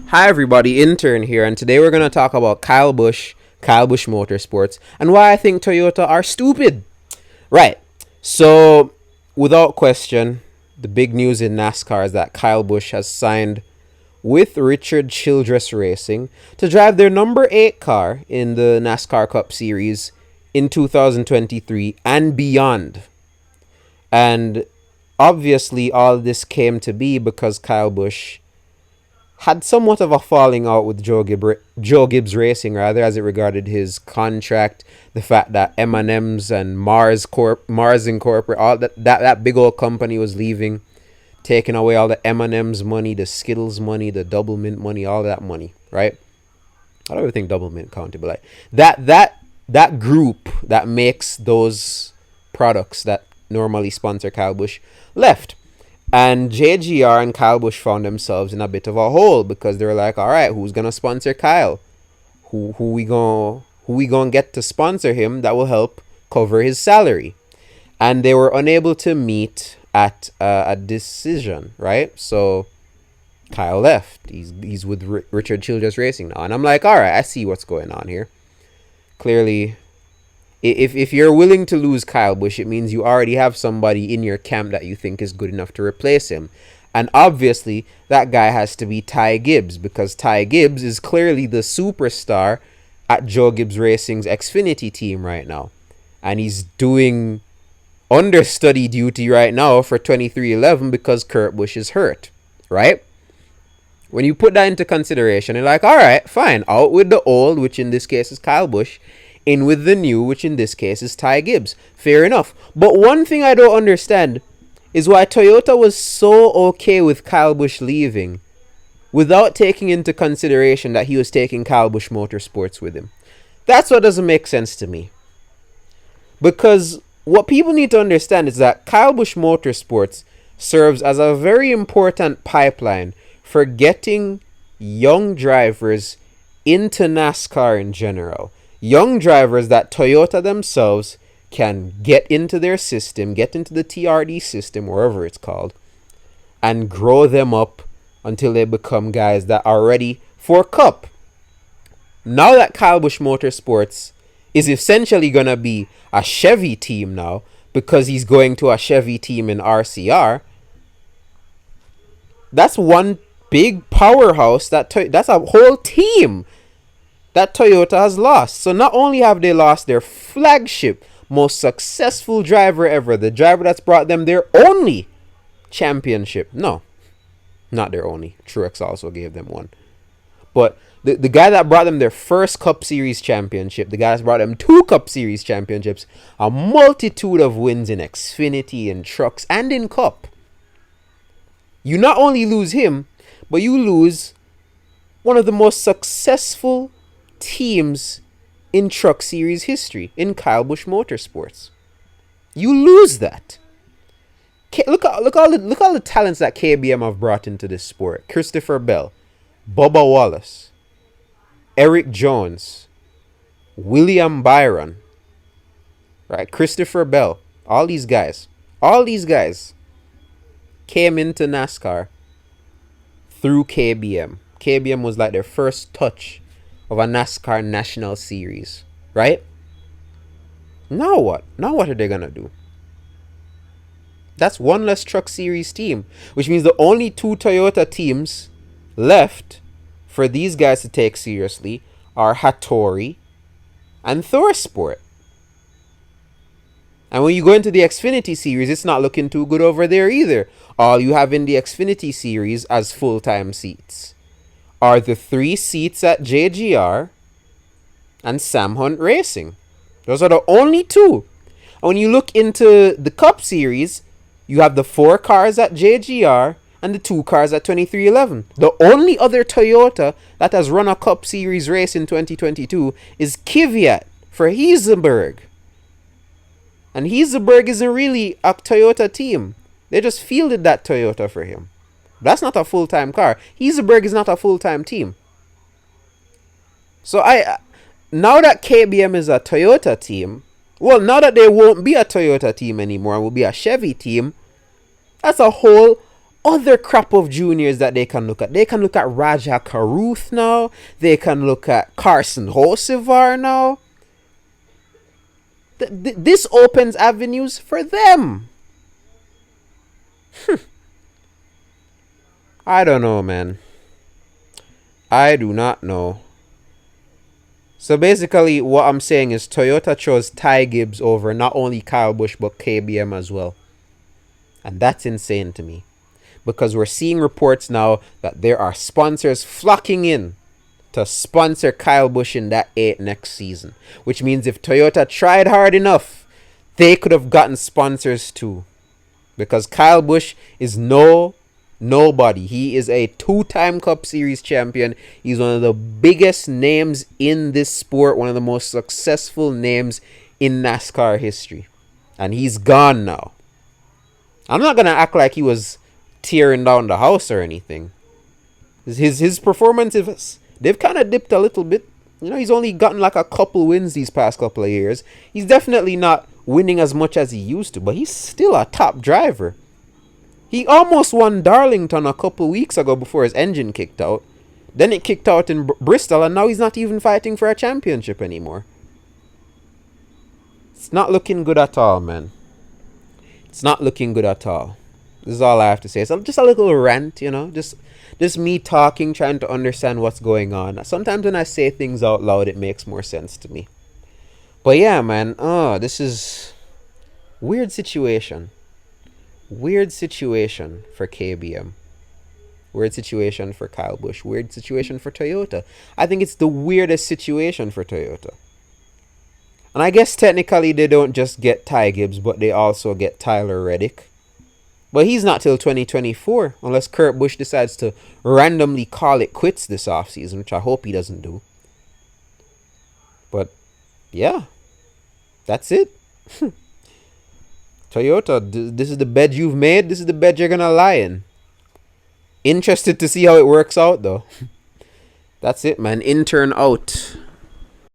Hi everybody, Intern here, and today we're going to talk about Kyle Busch, Kyle Busch Motorsports, and why I think Toyota are stupid. Right, so without question, the big news in NASCAR is that Kyle Busch has signed with Richard Childress Racing to drive their number 8 car in the NASCAR Cup Series in 2023 and beyond. And obviously all this came to be because Kyle Busch had somewhat of a falling out with Joe Gibbs Racing, rather, as it regarded his contract, the fact that M&M's and Mars Incorporated, all that big old company was leaving, taking away all the M&M's money, the Skittles money, the Double Mint money, all that money, right? I don't even think Double Mint counted, but like that group that makes those products that normally sponsor Kyle Busch left. And JGR and Kyle Busch found themselves in a bit of a hole because they were like, all right, who's gonna sponsor Kyle? Who we gonna get to sponsor him that will help cover his salary? And they were unable to meet at a decision, right? So Kyle left. He's with Richard Childress Racing now, and I'm like, all right, I see what's going on here. Clearly, if you're willing to lose Kyle Busch, it means you already have somebody in your camp that you think is good enough to replace him. And obviously, that guy has to be Ty Gibbs, because Ty Gibbs is clearly the superstar at Joe Gibbs Racing's Xfinity team right now. And he's doing understudy duty right now for 2311 because Kurt Busch is hurt, right? When you put that into consideration, you're like, all right, fine, out with the old, which in this case is Kyle Busch, in with the new, which in this case is Ty Gibbs. Fair enough. But one thing I don't understand is why Toyota was so okay with Kyle Busch leaving without taking into consideration that he was taking Kyle Busch Motorsports with him. That's what doesn't make sense to me. Because what people need to understand is that Kyle Busch Motorsports serves as a very important pipeline for getting young drivers into NASCAR in general. Young drivers that Toyota themselves can get into their system, get into the TRD system, wherever it's called, and grow them up until they become guys that are ready for Cup. Now that Kyle Busch Motorsports is essentially going to be a Chevy team now, because he's going to a Chevy team in RCR, that's one big powerhouse, that's a whole team that Toyota has lost. So not only have they lost their flagship, most successful driver ever, the driver that's brought them their only championship. No, not their only. Truex also gave them one. But the guy that brought them their first Cup Series championship, the guy that's brought them 2 Cup Series championships, a multitude of wins in Xfinity, in trucks, and in Cup. You not only lose him, but you lose one of the most successful teams in Truck Series history, in Kyle Busch Motorsports. You lose that. Look all the talents that KBM have brought into this sport. Christopher Bell, Bubba Wallace, Eric Jones, William Byron, right? Christopher Bell, all these guys came into NASCAR through KBM. KBM was like their first touch of a NASCAR National Series, right? Now what? Now what are they gonna do? That's one less Truck Series team, which means the only 2 Toyota teams left for these guys to take seriously are Hattori and ThorSport. And when you go into the Xfinity Series, it's not looking too good over there either. All you have in the Xfinity Series as full-time seats are the 3 seats at JGR and Sam Hunt Racing. Those are the only 2. And when you look into the Cup Series, you have the 4 cars at JGR and the 2 cars at 2311. The only other Toyota that has run a Cup Series race in 2022 is Kvyat for Hülkenberg. And Hülkenberg isn't really a Toyota team. They just fielded that Toyota for him. That's not a full-time car. Hülkenberg is not a full-time team. So now that KBM is a Toyota team, well, now that they won't be a Toyota team anymore and will be a Chevy team, that's a whole other crop of juniors that they can look at. They can look at Raja Karuth now. They can look at Carson Hocevar now. This opens avenues for them. I don't know, man. I do not know. So basically, what I'm saying is Toyota chose Ty Gibbs over not only Kyle Busch but KBM as well. And that's insane to me. Because we're seeing reports now that there are sponsors flocking in to sponsor Kyle Busch in that 8 next season. Which means if Toyota tried hard enough, they could have gotten sponsors too. Because Kyle Busch is nobody. He is a 2-time Cup Series champion. He's one of the biggest names in this sport. One of the most successful names in NASCAR history. And he's gone now. I'm not going to act like he was tearing down the house or anything. His performances, they've kind of dipped a little bit. You know, he's only gotten like a couple wins these past couple of years. He's definitely not winning as much as he used to, but he's still a top driver. He almost won Darlington a couple weeks ago before his engine kicked out. Then it kicked out in Bristol, and now he's not even fighting for a championship anymore. It's not looking good at all, man. It's not looking good at all. This is all I have to say. So just a little rant, you know. Just me talking, trying to understand what's going on. Sometimes when I say things out loud, it makes more sense to me. But yeah, man. This is weird situation. Weird situation for KBM. Weird situation for Kyle Busch. Weird situation for Toyota. I think it's the weirdest situation for Toyota. And I guess technically they don't just get Ty Gibbs, but they also get Tyler Reddick. But he's not till 2024, unless Kurt Busch decides to randomly call it quits this offseason, which I hope he doesn't do. But, yeah. That's it. Toyota, this is the bed you've made. This is the bed you're going to lie in. Interested to see how it works out, though. That's it, man. Intern out.